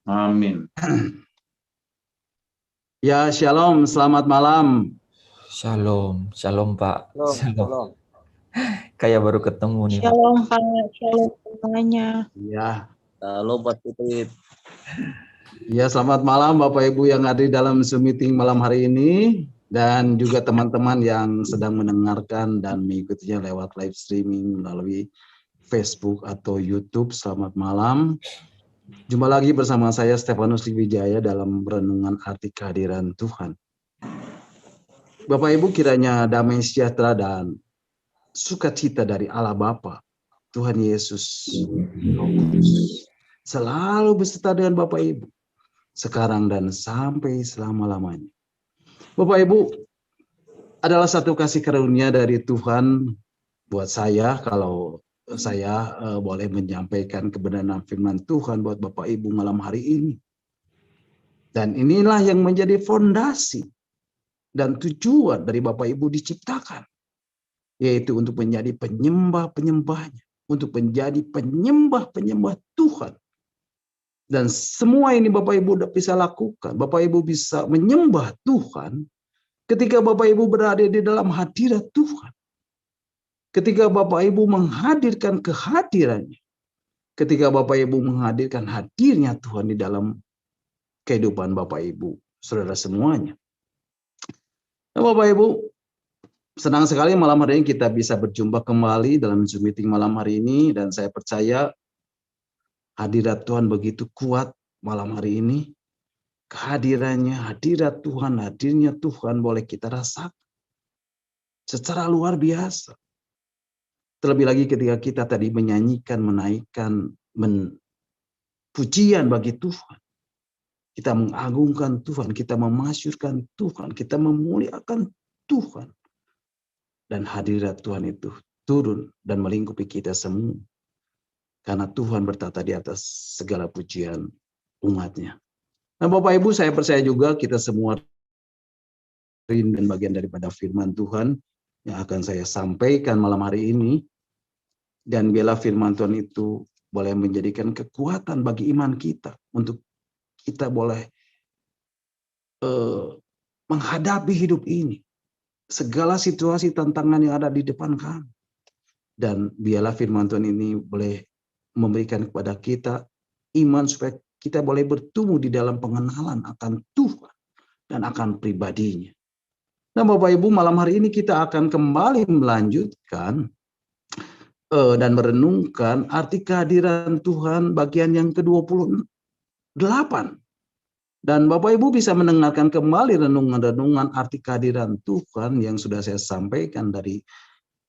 Amin. Ya, shalom, selamat malam. Shalom, shalom Pak. Shalom. Kayak baru ketemu nih Pak. Shalom Pak, shalom semuanya. Ya, Shalom Pak Putri. ya, selamat malam Bapak Ibu yang hadir dalam Zoom meeting malam hari ini dan juga teman-teman yang sedang mendengarkan dan mengikutinya lewat live streaming melalui Facebook atau YouTube. Selamat malam. Jumpa lagi bersama saya Stefanus Wijaya dalam renungan arti kehadiran Tuhan. Bapak Ibu, kiranya damai sejahtera dan sukacita dari Allah Bapa, Tuhan Yesus, Roh Kudus, selalu beserta dengan Bapak Ibu, sekarang dan sampai selama-lamanya. Bapak Ibu, adalah satu kasih karunia dari Tuhan buat saya kalau saya boleh menyampaikan kebenaran firman Tuhan buat Bapak Ibu malam hari ini. Dan inilah yang menjadi fondasi dan tujuan dari Bapak Ibu diciptakan, yaitu untuk menjadi penyembah-penyembahnya, untuk menjadi penyembah-penyembah Tuhan. Dan semua ini Bapak Ibu bisa lakukan. Bapak Ibu bisa menyembah Tuhan ketika Bapak Ibu berada di dalam hadirat Tuhan. Ketika Bapak Ibu menghadirkan kehadirannya. Ketika Bapak Ibu menghadirkan hadirnya Tuhan di dalam kehidupan Bapak Ibu, saudara semuanya. Nah, Bapak Ibu, senang sekali malam hari ini kita bisa berjumpa kembali dalam Zoom meeting malam hari ini. Dan saya percaya hadirat Tuhan begitu kuat malam hari ini. Kehadirannya, hadirat Tuhan, hadirnya Tuhan boleh kita rasakan secara luar biasa. Terlebih lagi ketika kita tadi menyanyikan, menaikkan, pujian bagi Tuhan. Kita mengagungkan Tuhan, kita memasyurkan Tuhan, kita memuliakan Tuhan. Dan hadirat Tuhan itu turun dan melingkupi kita semua. Karena Tuhan bertata di atas segala pujian umatnya. Nah Bapak Ibu, saya percaya juga kita semua rindu dan bagian daripada firman Tuhan yang akan saya sampaikan malam hari ini. Dan biarlah firman Tuhan itu boleh menjadikan kekuatan bagi iman kita untuk kita boleh menghadapi hidup ini. Segala situasi tantangan yang ada di depan kami. Dan biarlah firman Tuhan ini boleh memberikan kepada kita iman supaya kita boleh bertumbuh di dalam pengenalan akan Tuhan dan akan pribadinya. Nah Bapak Ibu, malam hari ini kita akan kembali melanjutkan dan merenungkan arti kehadiran Tuhan bagian yang ke-28. Dan Bapak Ibu bisa mendengarkan kembali renungan-renungan arti kehadiran Tuhan yang sudah saya sampaikan dari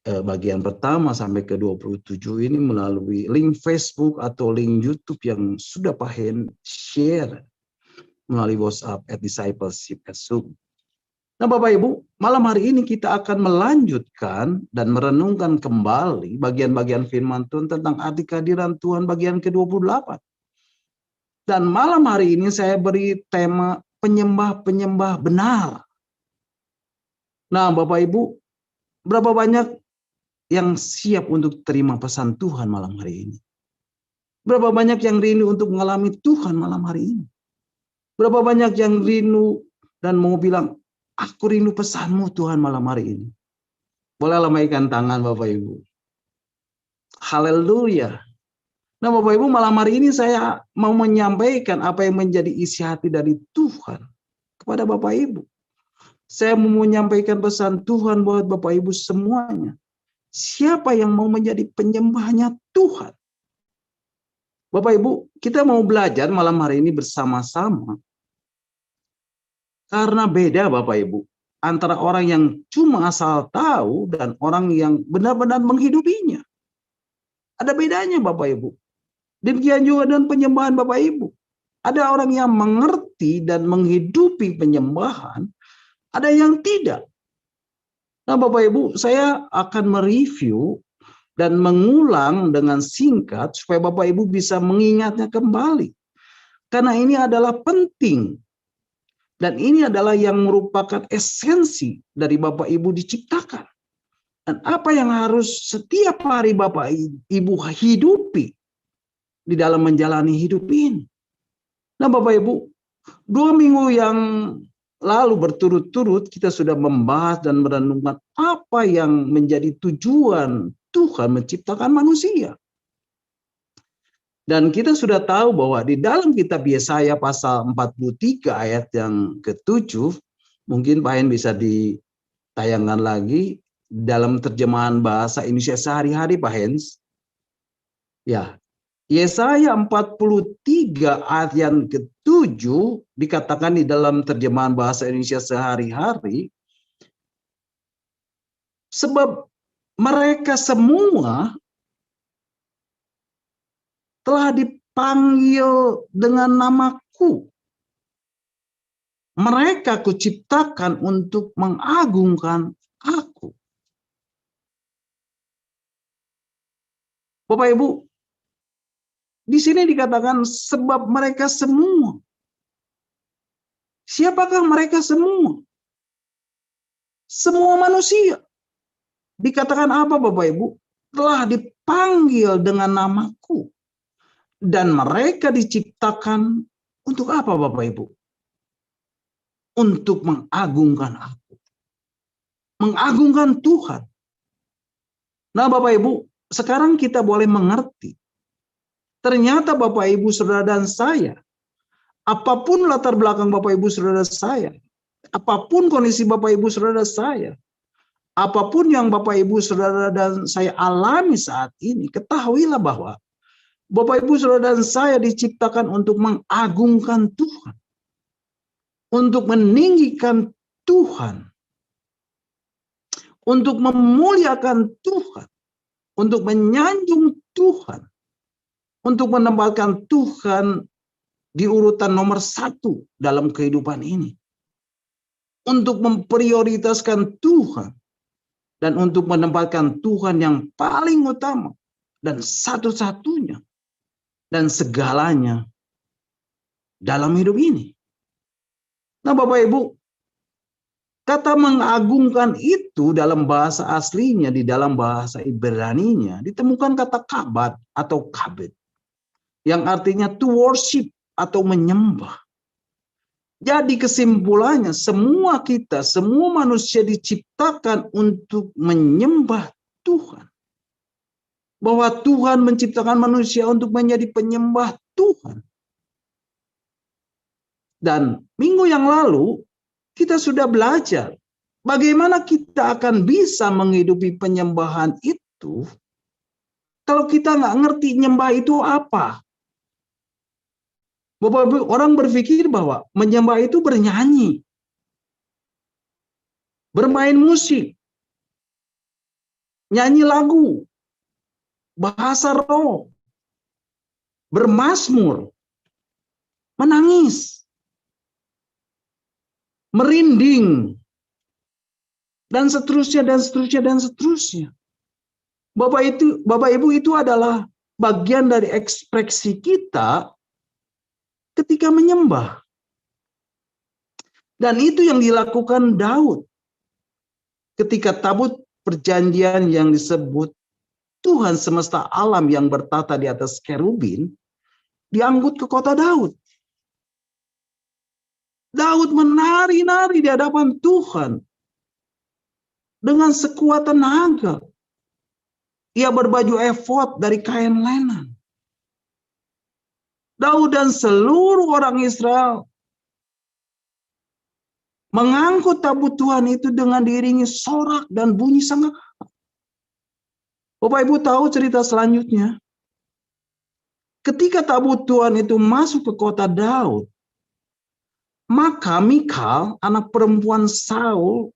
bagian pertama sampai ke-27 ini melalui link Facebook atau link YouTube yang sudah Pak Hen share melalui WhatsApp @discipleship@zoom. Nah Bapak Ibu, malam hari ini kita akan melanjutkan dan merenungkan kembali bagian-bagian firman Tuhan tentang arti kehadiran Tuhan bagian ke-28. Dan malam hari ini saya beri tema penyembah-penyembah benar. Nah Bapak Ibu, berapa banyak yang siap untuk terima pesan Tuhan malam hari ini? Berapa banyak yang rindu untuk mengalami Tuhan malam hari ini? Berapa banyak yang rindu dan mau bilang, aku rindu pesanmu Tuhan malam hari ini. Boleh lambaikan tangan Bapak Ibu. Haleluya. Nah Bapak Ibu, malam hari ini saya mau menyampaikan apa yang menjadi isi hati dari Tuhan kepada Bapak Ibu. Saya mau menyampaikan pesan Tuhan buat Bapak Ibu semuanya. Siapa yang mau menjadi penyembahnya Tuhan? Bapak Ibu, kita mau belajar malam hari ini bersama-sama. Karena beda Bapak Ibu, antara orang yang cuma asal tahu dan orang yang benar-benar menghidupinya. Ada bedanya Bapak Ibu. Demikian juga dengan penyembahan Bapak Ibu. Ada orang yang mengerti dan menghidupi penyembahan, ada yang tidak. Nah Bapak Ibu, saya akan mereview dan mengulang dengan singkat supaya Bapak Ibu bisa mengingatnya kembali. Karena ini adalah penting. Dan ini adalah yang merupakan esensi dari Bapak Ibu diciptakan. Dan apa yang harus setiap hari Bapak Ibu hidupi di dalam menjalani hidup ini. Nah Bapak Ibu, 2 minggu yang lalu berturut-turut kita sudah membahas dan merenungkan apa yang menjadi tujuan Tuhan menciptakan manusia. Dan kita sudah tahu bahwa di dalam kitab Yesaya pasal 43 ayat yang ke-7, mungkin Pak Hen bisa ditayangkan lagi dalam terjemahan bahasa Indonesia sehari-hari Pak Hens. Ya, Yesaya 43 ayat yang ke-7 dikatakan di dalam terjemahan bahasa Indonesia sehari-hari, sebab mereka semua telah dipanggil dengan namaku. Mereka kuciptakan untuk mengagungkan aku. Bapak Ibu, di sini dikatakan sebab mereka semua. Siapakah mereka semua? Semua manusia. Dikatakan apa Bapak Ibu? Telah dipanggil dengan namaku. Dan mereka diciptakan untuk apa Bapak Ibu? Untuk mengagungkan aku. Mengagungkan Tuhan. Nah Bapak Ibu, sekarang kita boleh mengerti. Ternyata Bapak Ibu Saudara dan saya, apapun latar belakang Bapak Ibu Saudara saya, apapun kondisi Bapak Ibu Saudara saya, apapun yang Bapak Ibu Saudara dan saya alami saat ini, ketahuilah bahwa Bapak Ibu Saudara dan saya diciptakan untuk mengagungkan Tuhan. Untuk meninggikan Tuhan. Untuk memuliakan Tuhan. Untuk menyanjung Tuhan. Untuk menempatkan Tuhan di urutan nomor 1 dalam kehidupan ini. Untuk memprioritaskan Tuhan. Dan untuk menempatkan Tuhan yang paling utama. Dan satu-satunya. Dan segalanya dalam hidup ini. Nah Bapak Ibu, kata mengagungkan itu dalam bahasa aslinya, di dalam bahasa Ibraninya, ditemukan kata kabad atau kabed, yang artinya to worship atau menyembah. Jadi kesimpulannya, semua kita, semua manusia diciptakan untuk menyembah Tuhan. Bahwa Tuhan menciptakan manusia untuk menjadi penyembah Tuhan. Dan minggu yang lalu kita sudah belajar bagaimana kita akan bisa menghidupi penyembahan itu kalau kita nggak ngerti nyembah itu apa. Bapak orang berpikir bahwa menyembah itu bernyanyi, bermain musik, nyanyi lagu, bahasa roh, bermazmur, menangis, merinding, dan seterusnya, dan seterusnya, dan seterusnya. Bapak Ibu itu adalah bagian dari ekspresi kita ketika menyembah. Dan itu yang dilakukan Daud ketika tabut perjanjian yang disebut Tuhan semesta alam yang bertata di atas kerubin diangkut ke kota Daud. Daud menari-nari di hadapan Tuhan dengan sekuat tenaga. Ia berbaju efod dari kain lenan. Daud dan seluruh orang Israel mengangkut tabut Tuhan itu dengan diiringi sorak dan bunyi sangkakala. Bapak Ibu tahu cerita selanjutnya? Ketika tabut Tuhan itu masuk ke kota Daud, maka Mikal, anak perempuan Saul,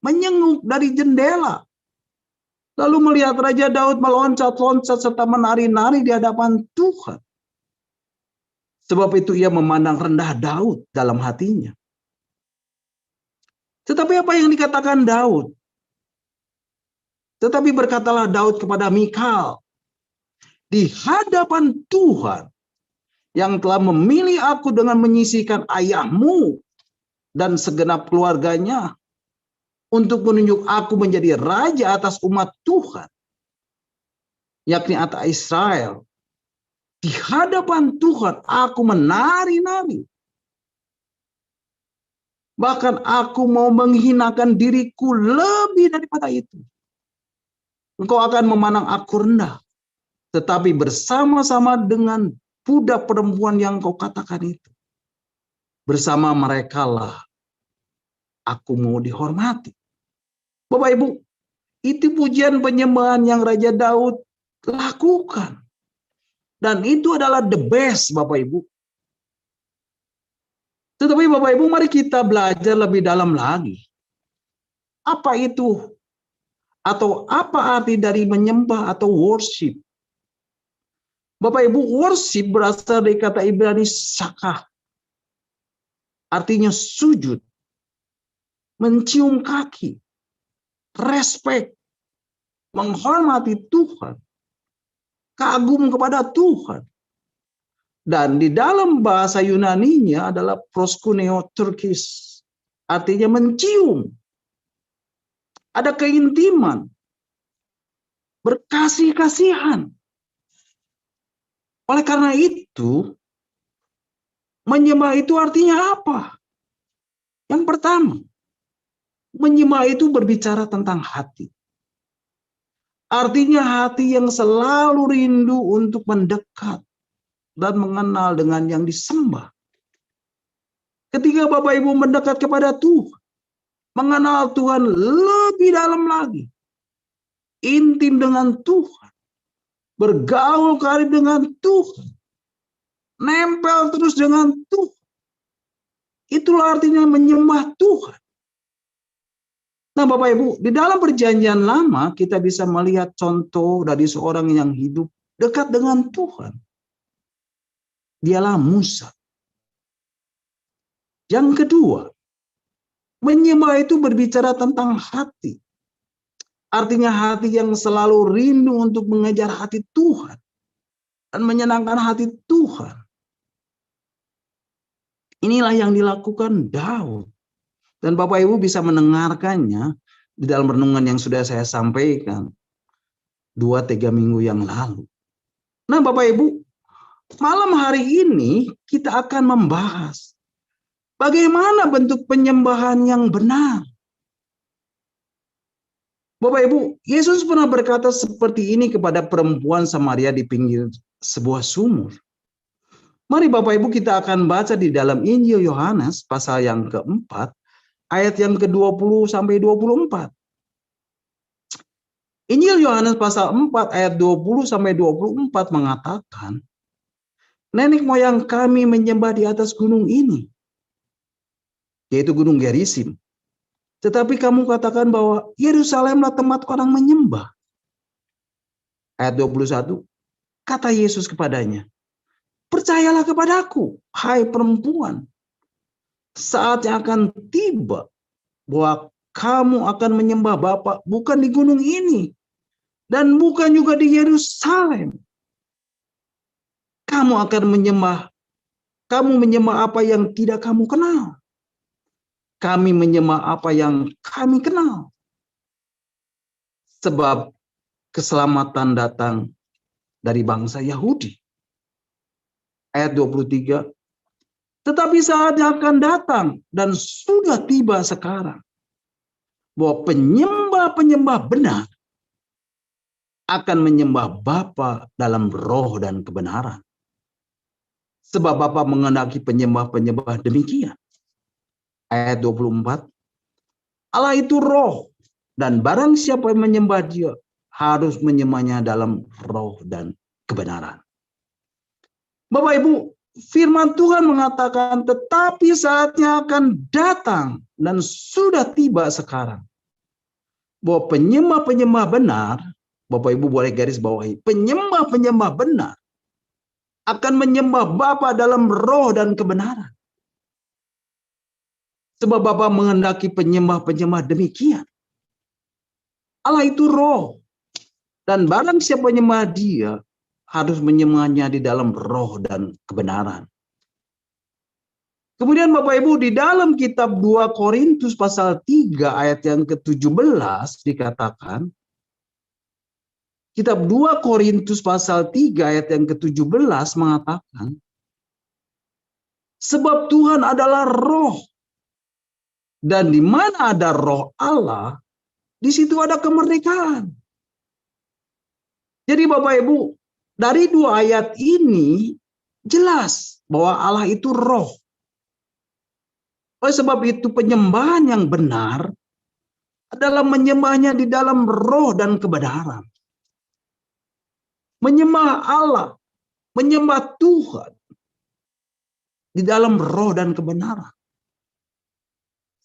menyenguk dari jendela. Lalu melihat Raja Daud meloncat-loncat serta menari-nari di hadapan Tuhan. Sebab itu ia memandang rendah Daud dalam hatinya. Tetapi apa yang dikatakan Daud? Tetapi berkatalah Daud kepada Mikal, di hadapan Tuhan yang telah memilih aku dengan menyisihkan ayahmu dan segenap keluarganya untuk menunjuk aku menjadi raja atas umat Tuhan, yakni atas Israel. Di hadapan Tuhan aku menari-nari. Bahkan aku mau menghinakan diriku lebih daripada itu. Engkau akan memandang aku rendah. Tetapi bersama-sama dengan budak perempuan yang kau katakan itu. Bersama mereka lah aku mau dihormati. Bapak Ibu, itu pujian penyembahan yang Raja Daud lakukan. Dan itu adalah the best, Bapak Ibu. Tetapi Bapak Ibu, mari kita belajar lebih dalam lagi. Apa itu? Atau apa arti dari menyembah atau worship? Bapak Ibu, worship berasal dari kata Ibrani sakah. Artinya sujud, mencium kaki, respect, menghormati Tuhan, kagum kepada Tuhan. Dan di dalam bahasa Yunaninya adalah proskuneo Turkis, artinya mencium. Ada keintiman, berkasih-kasihan. Oleh karena itu, menyembah itu artinya apa? Yang pertama, menyembah itu berbicara tentang hati. Artinya hati yang selalu rindu untuk mendekat dan mengenal dengan yang disembah. Ketika Bapak Ibu mendekat kepada Tuhan, mengenal Tuhan lebih dalam lagi, intim dengan Tuhan, bergaul karib dengan Tuhan, nempel terus dengan Tuhan. Itulah artinya menyembah Tuhan. Nah Bapak Ibu, di dalam perjanjian lama kita bisa melihat contoh dari seorang yang hidup dekat dengan Tuhan. Dialah Musa. Yang kedua, menyembah itu berbicara tentang hati. Artinya hati yang selalu rindu untuk mengejar hati Tuhan dan menyenangkan hati Tuhan. Inilah yang dilakukan Daud. Dan Bapak Ibu bisa mendengarkannya di dalam renungan yang sudah saya sampaikan 2-3 minggu yang lalu. Nah Bapak Ibu, malam hari ini kita akan membahas bagaimana bentuk penyembahan yang benar. Bapak Ibu, Yesus pernah berkata seperti ini kepada perempuan Samaria di pinggir sebuah sumur. Mari Bapak Ibu kita akan baca di dalam Injil Yohanes pasal yang keempat, ayat yang ke-20 sampai 24. Injil Yohanes pasal 4 ayat 20 sampai 24 mengatakan, nenek moyang kami menyembah di atas gunung ini, yaitu gunung Gerizim. Tetapi kamu katakan bahwa Yerusalemlah tempat orang menyembah. Ayat 21, kata Yesus kepadanya, percayalah kepadaku, hai perempuan, saatnya akan tiba bahwa kamu akan menyembah Bapa bukan di gunung ini dan bukan juga di Yerusalem. Kamu menyembah apa yang tidak kamu kenal. Kami menyembah apa yang kami kenal. Sebab keselamatan datang dari bangsa Yahudi. Ayat 23. Tetapi saatnya akan datang dan sudah tiba sekarang bahwa penyembah-penyembah benar akan menyembah Bapa dalam roh dan kebenaran. Sebab Bapa menghendaki penyembah-penyembah demikian. Ayat 24. Allah itu roh, dan barang siapa yang menyembah Dia harus menyembahnya dalam roh dan kebenaran. Bapak Ibu, firman Tuhan mengatakan tetapi saatnya akan datang dan sudah tiba sekarang bahwa penyembah-penyembah benar, Bapak Ibu boleh garis bawahi, penyembah-penyembah benar akan menyembah Bapa dalam roh dan kebenaran. Sebab Bapa menghendaki penyembah-penyembah demikian. Allah itu roh. Dan barang siapa menyembah Dia harus menyembahnya di dalam roh dan kebenaran. Kemudian Bapak Ibu di dalam kitab 2 Korintus pasal 3 ayat yang ke-17 dikatakan, Kitab 2 Korintus pasal 3 ayat yang ke-17 mengatakan, sebab Tuhan adalah roh, dan di mana ada roh Allah, di situ ada kemerdekaan. Jadi Bapak Ibu, dari 2 ayat ini jelas bahwa Allah itu roh. Oleh sebab itu penyembahan yang benar adalah menyembahnya di dalam roh dan kebenaran. Menyembah Allah, menyembah Tuhan di dalam roh dan kebenaran.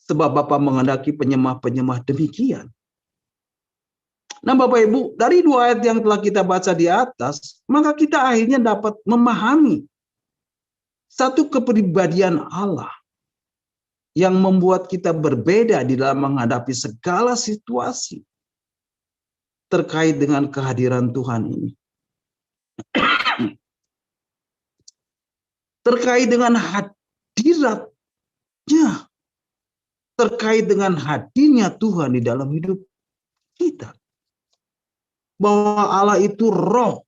Sebab Bapa menghendaki penyembah-penyembah demikian. Nah Bapak Ibu, dari 2 ayat yang telah kita baca di atas, maka kita akhirnya dapat memahami satu kepribadian Allah yang membuat kita berbeda di dalam menghadapi segala situasi terkait dengan kehadiran Tuhan ini. Terkait dengan hadiratnya, terkait dengan hadirnya Tuhan di dalam hidup kita. Bahwa Allah itu roh,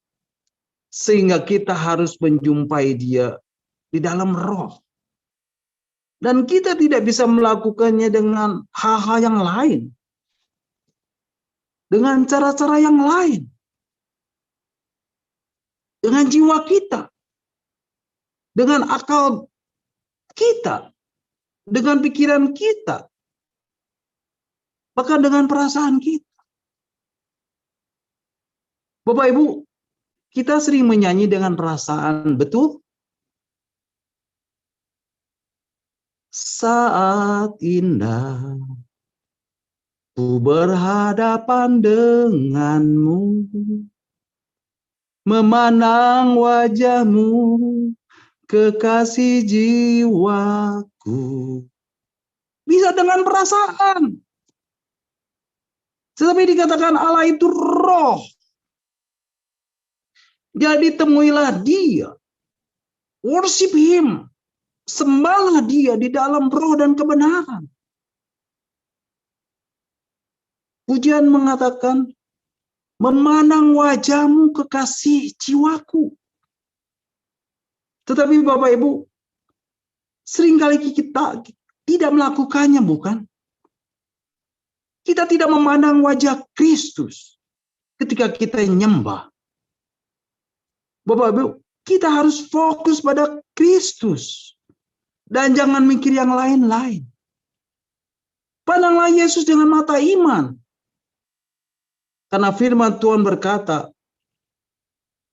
sehingga kita harus menjumpai Dia di dalam roh. Dan kita tidak bisa melakukannya dengan hal-hal yang lain. Dengan cara-cara yang lain. Dengan jiwa kita. Dengan akal kita. Dengan pikiran kita. Bahkan dengan perasaan kita. Bapak Ibu, kita sering menyanyi dengan perasaan, betul? Saat indah ku berhadapan denganmu, memandang wajahmu, kekasih jiwaku. Bisa dengan perasaan. Tetapi dikatakan Allah itu roh. Jadi temuilah Dia. Worship Him. Sembahlah Dia di dalam roh dan kebenaran. Pujian mengatakan, memandang wajahmu kekasih jiwaku. Tetapi Bapak Ibu, seringkali kita tidak melakukannya, bukan? Kita tidak memandang wajah Kristus ketika kita nyembah. Bapak Ibu, kita harus fokus pada Kristus. Dan jangan mikir yang lain-lain. Pandanglah Yesus dengan mata iman. Karena firman Tuhan berkata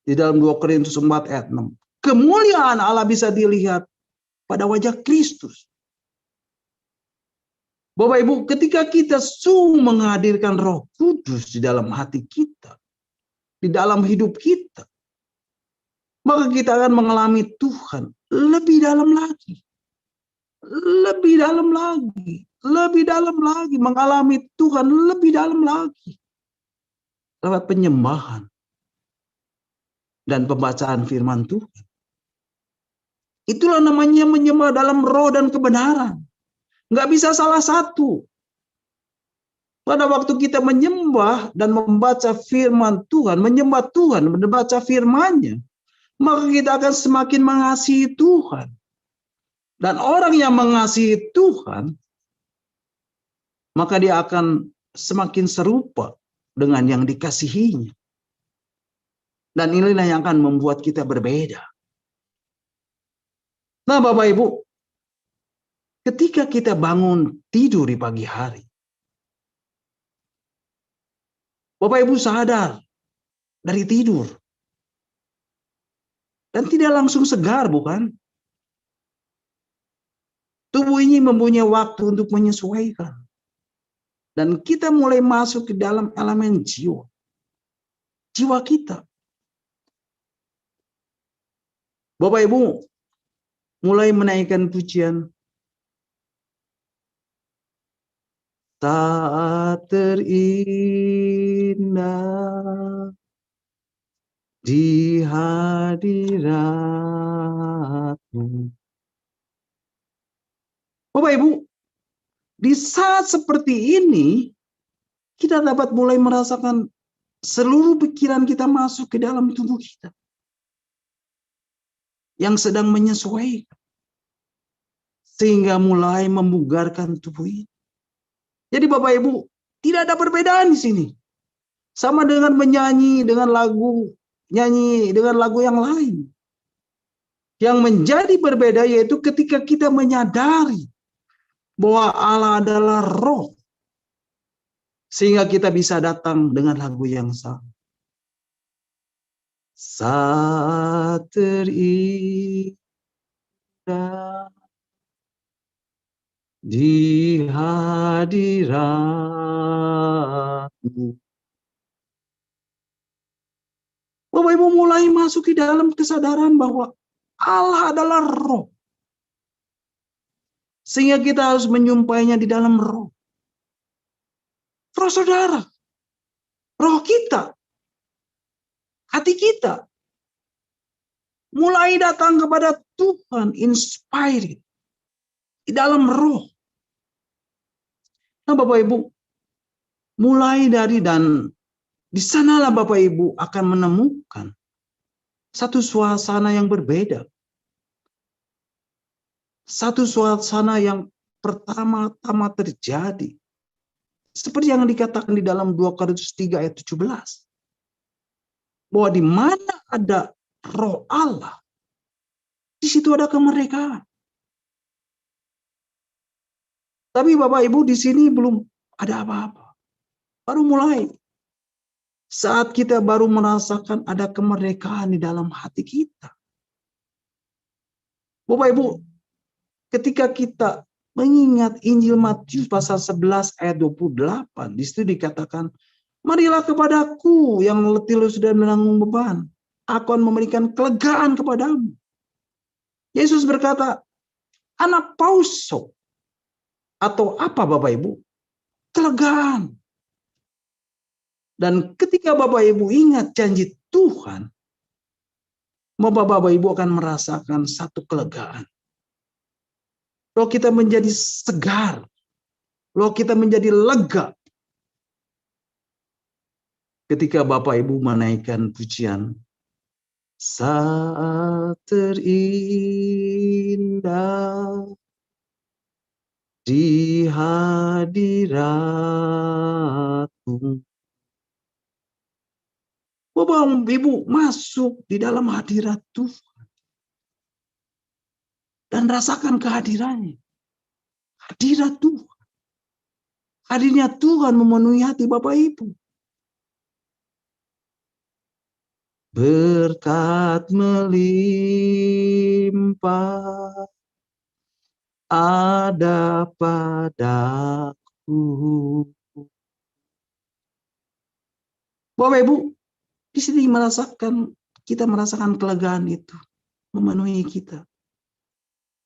di dalam 2 Korintus 4 ayat 6. Kemuliaan Allah bisa dilihat pada wajah Kristus. Bapak Ibu, ketika kita sungguh menghadirkan Roh Kudus di dalam hati kita, di dalam hidup kita, maka kita akan mengalami Tuhan lebih dalam lagi. Lebih dalam lagi. Lebih dalam lagi. Mengalami Tuhan lebih dalam lagi. Lewat penyembahan. Dan pembacaan firman Tuhan. Itulah namanya menyembah dalam roh dan kebenaran. Nggak bisa salah satu. Pada waktu kita menyembah dan membaca firman Tuhan, menyembah Tuhan, membaca firman-Nya, maka kita akan semakin mengasihi Tuhan. Dan orang yang mengasihi Tuhan, maka dia akan semakin serupa dengan yang dikasihinya. Dan inilah yang akan membuat kita berbeda. Nah Bapak Ibu, ketika kita bangun tidur di pagi hari, Bapak Ibu sadar dari tidur. Dan tidak langsung segar, bukan? Tubuh ini mempunyai waktu untuk menyesuaikan. Dan kita mulai masuk ke dalam elemen jiwa. Jiwa kita. Bapak Ibu, mulai menaikkan pujian. Saat terindah di hadirat-Mu. Bapak Ibu, di saat seperti ini, kita dapat mulai merasakan seluruh pikiran kita masuk ke dalam tubuh kita yang sedang menyesuaikan, sehingga mulai membugarkan tubuh ini. Jadi Bapak Ibu, tidak ada perbedaan di sini. Sama dengan menyanyi dengan lagu, nyanyi dengan lagu yang lain. Yang menjadi berbeda yaitu ketika kita menyadari bahwa Allah adalah roh, sehingga kita bisa datang dengan lagu yang sama. Saat terindah di hadirat-Mu. Bapak Ibu mulai masuk di dalam kesadaran bahwa Allah adalah roh. Sehingga kita harus menyumpainya di dalam roh. Roh saudara, roh kita, hati kita, mulai datang kepada Tuhan inspired di dalam roh. Nah Bapak Ibu, mulai dari dan di sanalah Bapak Ibu akan menemukan satu suasana yang berbeda. Satu suasana yang pertama-tama terjadi. Seperti yang dikatakan di dalam 2 Korintus 3 ayat 17. Bahwa di mana ada roh Allah, di situ ada kemerdekaan. Tapi Bapak Ibu di sini belum ada apa-apa. Baru mulai. Saat kita baru merasakan ada kemerdekaan di dalam hati kita. Bapak Ibu, ketika kita mengingat Injil Matius pasal 11 ayat 28, di situ dikatakan, marilah kepadaku yang letih lesu dan menanggung beban, aku akan memberikan kelegaan kepadamu. Yesus berkata, anapauso, atau apa Bapak Ibu? Kelegaan. Dan ketika Bapak Ibu ingat janji Tuhan, Bapak Ibu akan merasakan satu kelegaan. Roh kita menjadi segar. Roh kita menjadi lega. Ketika Bapak Ibu menaikkan pujian. Saat terindah di hadirat-Mu. Bapak Ibu masuk di dalam hadirat Tuhan. Dan rasakan kehadirannya. Hadirat Tuhan. Hadirnya Tuhan memenuhi hati Bapak Ibu. Berkat melimpah ada padaku. Bapak Ibu, di sini kita merasakan kelegaan itu memenuhi kita.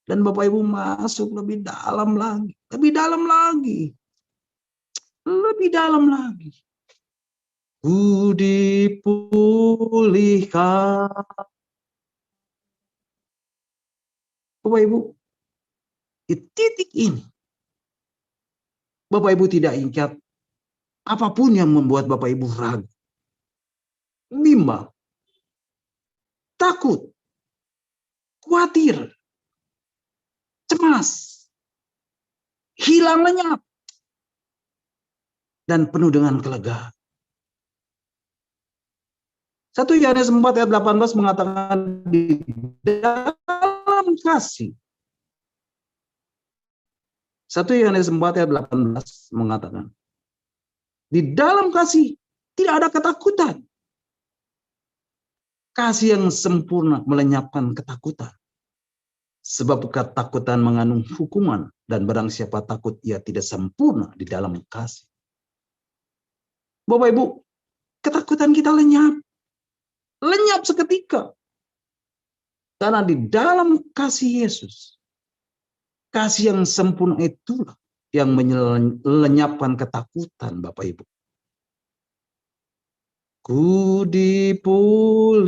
Dan Bapak Ibu masuk lebih dalam lagi, lebih dalam lagi, lebih dalam lagi. Ku dipulihkan. Bapak Ibu, di titik ini, Bapak Ibu tidak ingat apapun yang membuat Bapak Ibu ragu, bimbang, takut, khawatir, cemas, hilang lenyap, dan penuh dengan kelegaan. 1 Yohanes 4 ayat 18 mengatakan di dalam kasih. 1 Yohanes 4 ayat 18 mengatakan di dalam kasih tidak ada ketakutan. Kasih yang sempurna melenyapkan ketakutan. Sebab ketakutan mengandung hukuman dan barang siapa takut ia tidak sempurna di dalam kasih. Bapak Ibu, ketakutan kita lenyap. Lenyap seketika. Karena di dalam kasih Yesus, kasih yang sempurna itulah yang melenyapkan ketakutan Bapak Ibu. Ku dipulihkan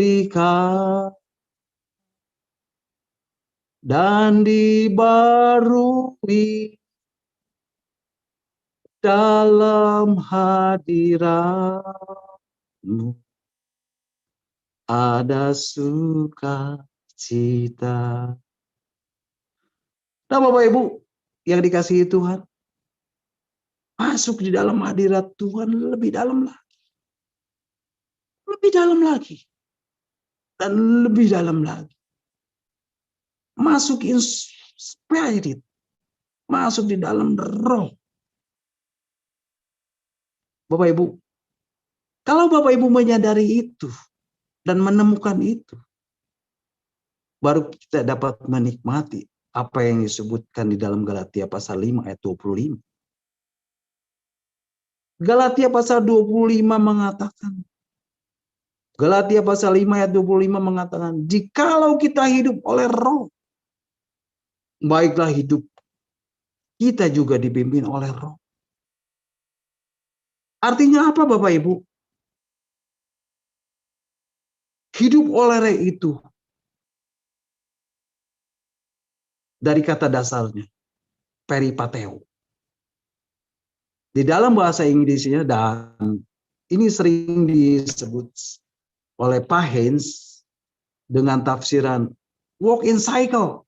dan dibarui dalam hadirat ada sukacita. Nah, Bapak Ibu yang dikasihi Tuhan, masuk di dalam hadirat Tuhan lebih dalam lagi. Lebih dalam lagi. Dan lebih dalam lagi. Masuk in spirit. Masuk di dalam roh. Bapak Ibu, kalau Bapak Ibu menyadari itu dan menemukan itu, baru kita dapat menikmati apa yang disebutkan di dalam Galatia pasal 5 ayat 25. Galatia pasal 25 mengatakan, Galatia pasal 5 ayat 25 mengatakan, jikalau kita hidup oleh roh, baiklah hidup kita juga dipimpin oleh roh. Artinya apa Bapak Ibu? Hidup oleh roh itu dari kata dasarnya peripateo. Di dalam bahasa Inggrisnya, dan ini sering disebut oleh Pak Hens dengan tafsiran walk in cycle,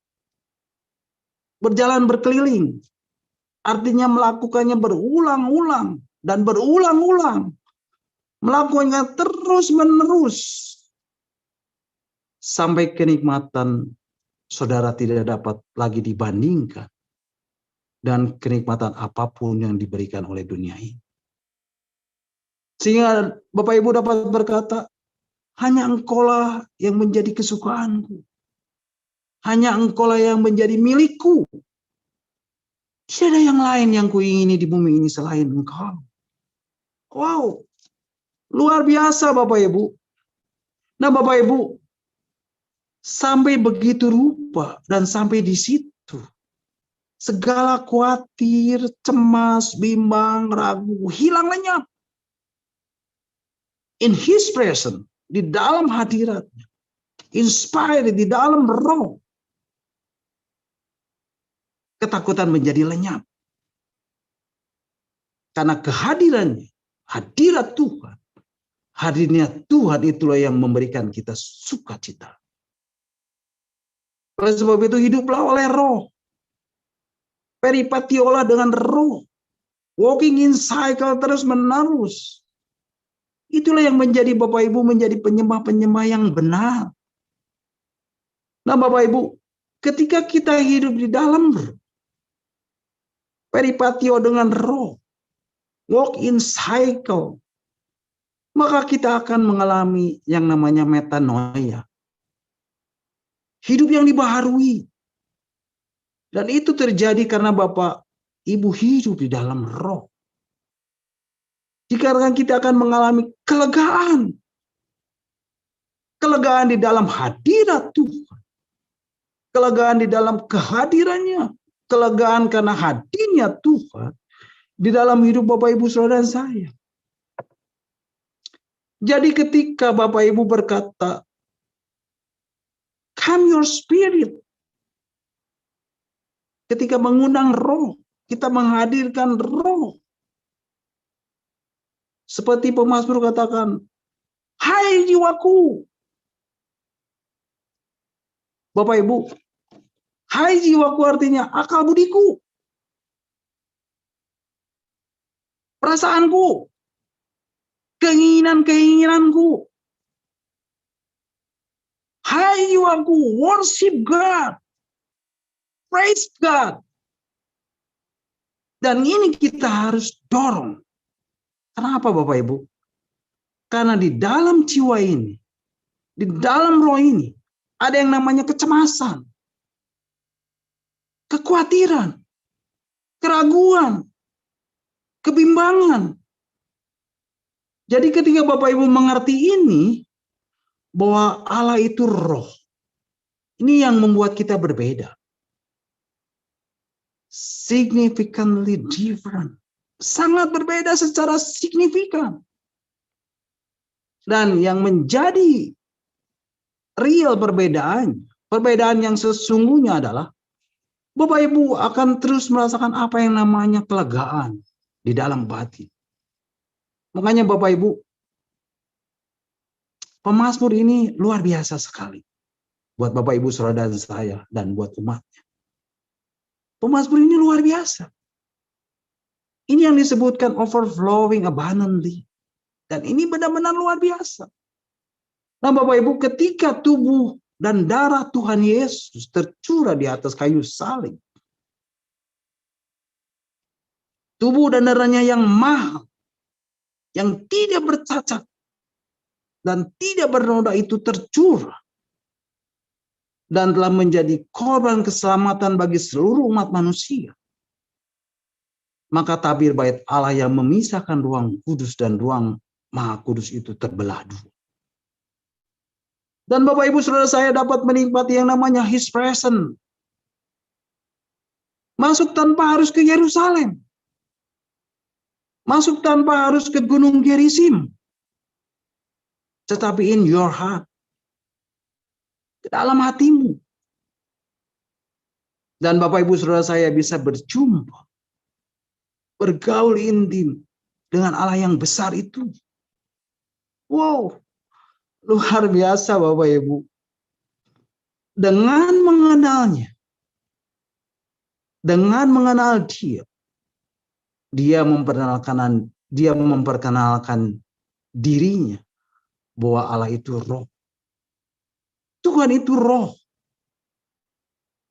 berjalan berkeliling, artinya melakukannya berulang-ulang dan berulang-ulang, melakukannya terus-menerus sampai kenikmatan saudara tidak dapat lagi dibandingkan dan kenikmatan apapun yang diberikan oleh dunia ini. Sehingga Bapak Ibu dapat berkata, hanya Engkaulah yang menjadi kesukaanku. Hanya Engkaulah yang menjadi milikku. Tidak ada yang lain yang kuingini di bumi ini selain Engkau. Wow, luar biasa Bapak Ibu. Nah Bapak Ibu, sampai begitu rupa dan sampai di situ, segala khawatir, cemas, bimbang, ragu, hilang lenyap. In His presence, di dalam hadiratnya, inspired di dalam roh, ketakutan menjadi lenyap. Karena kehadirannya, hadirat Tuhan, hadirnya Tuhan itulah yang memberikan kita sukacita. Oleh sebab itu hiduplah oleh roh. Peripatiolah dengan roh. Walking in cycle terus menerus. Itulah yang menjadi Bapak Ibu menjadi penyembah-penyembah yang benar. Nah Bapak Ibu, ketika kita hidup di dalam roh, peripatio dengan roh, walk in cycle, maka kita akan mengalami yang namanya metanoia. Hidup yang dibaharui. Dan itu terjadi karena Bapak Ibu hidup di dalam roh. Dikarenakan kita akan mengalami kelegaan. Kelegaan di dalam hadirat Tuhan. Kelegaan di dalam kehadirannya. Kelegaan karena hadirnya Tuhan di dalam hidup Bapak Ibu Saudara dan saya. Jadi ketika Bapak Ibu berkata, come your spirit. Ketika mengundang roh, kita menghadirkan roh. Seperti pemazmur katakan, hai jiwaku. Bapak Ibu, hai jiwaku artinya akal budiku. Perasaanku. Keinginan-keinginanku. Hai jiwaku, worship God. Praise God. Dan ini kita harus dorong. Kenapa Bapak Ibu? Karena di dalam jiwa ini, di dalam roh ini, ada yang namanya kecemasan, kekhawatiran, keraguan, kebimbangan. Jadi ketika Bapak Ibu mengerti ini, bahwa Allah itu roh, ini yang membuat kita berbeda. Significantly different. Sangat berbeda secara signifikan. Dan yang menjadi real perbedaan yang sesungguhnya adalah Bapak Ibu akan terus merasakan apa yang namanya kelegaan di dalam batin. Makanya Bapak Ibu, Pemazmur ini luar biasa sekali buat Bapak Ibu Saudara dan saya dan buat umatnya. Pemazmur ini luar biasa. Ini yang disebutkan overflowing abundantly. Dan ini benar-benar luar biasa. Nah Bapak Ibu, ketika tubuh dan darah Tuhan Yesus tercurah di atas kayu salib, tubuh dan darahnya yang mahal, yang tidak bercacat, dan tidak bernoda itu tercurah, dan telah menjadi korban keselamatan bagi seluruh umat manusia. Maka tabir bait Allah yang memisahkan ruang kudus dan ruang maha kudus itu terbelah dua. Dan Bapak Ibu Saudara saya dapat menikmati yang namanya His presence. Masuk tanpa harus ke Yerusalem. Masuk tanpa harus ke Gunung Gerizim. Tetapi in your heart. Ke dalam hatimu. Dan Bapak Ibu Saudara saya bisa berjumpa. Bergaul intim dengan Allah yang besar itu. Wow. Luar biasa Bapak Ibu. Dengan mengenalnya. Dengan mengenal dia. Dia memperkenalkan dirinya. Bahwa Allah itu roh. Tuhan itu roh.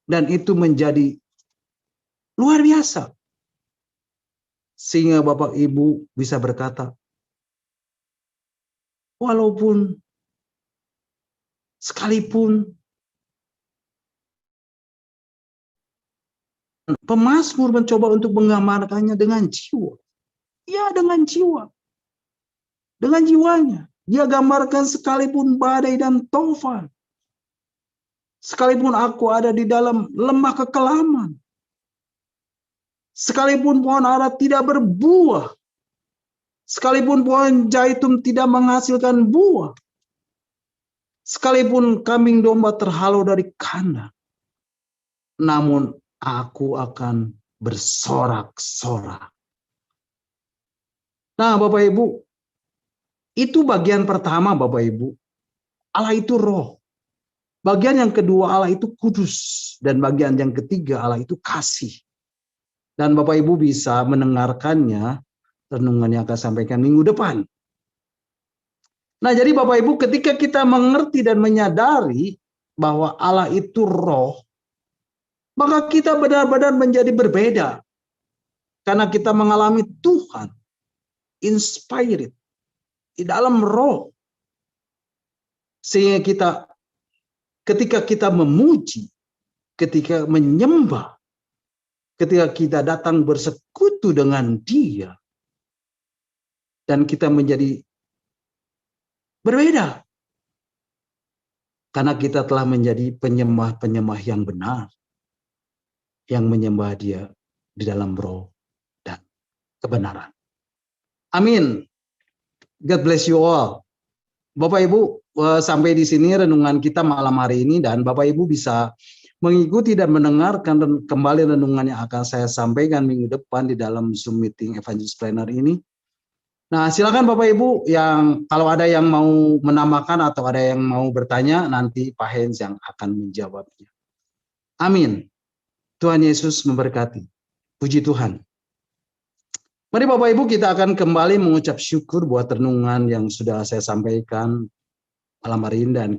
Dan itu menjadi luar biasa. Sehingga Bapak Ibu bisa berkata, walaupun sekalipun pemazmur mencoba untuk menggambarkannya dengan jiwa. Ya, dengan jiwa. Dengan jiwanya. Dia gambarkan sekalipun badai dan taufan. Sekalipun aku ada di dalam lembah kekelaman. Sekalipun pohon ara tidak berbuah. Sekalipun pohon zaitun tidak menghasilkan buah. Sekalipun kambing domba terhalau dari kandang. Namun aku akan bersorak-sorak. Nah Bapak Ibu. Itu bagian pertama Bapak Ibu. Allah itu roh. Bagian yang kedua Allah itu kudus. Dan bagian yang ketiga Allah itu kasih. Dan Bapak Ibu bisa mendengarkannya. Renungan yang akan sampaikan minggu depan. Nah jadi Bapak Ibu ketika kita mengerti dan menyadari bahwa Allah itu roh. Maka kita benar-benar menjadi berbeda. Karena kita mengalami Tuhan. Inspired. Di dalam roh. Sehingga kita ketika kita memuji, ketika menyembah, ketika kita datang bersekutu dengan Dia, dan kita menjadi berbeda. Karena kita telah menjadi penyembah-penyembah yang benar, yang menyembah Dia di dalam roh dan kebenaran. Amin. God bless you all. Bapak Ibu, sampai di sini renungan kita malam hari ini dan Bapak Ibu bisa mengikuti dan mendengarkan kembali renungan yang akan saya sampaikan minggu depan di dalam Zoom meeting Evangelist Planner ini. Nah, silakan Bapak Ibu yang kalau ada yang mau menambahkan atau ada yang mau bertanya, nanti Pak Hens yang akan menjawabnya. Amin. Tuhan Yesus memberkati. Puji Tuhan. Mari Bapak Ibu kita akan kembali mengucap syukur buat renungan yang sudah saya sampaikan malam hari ini dan kita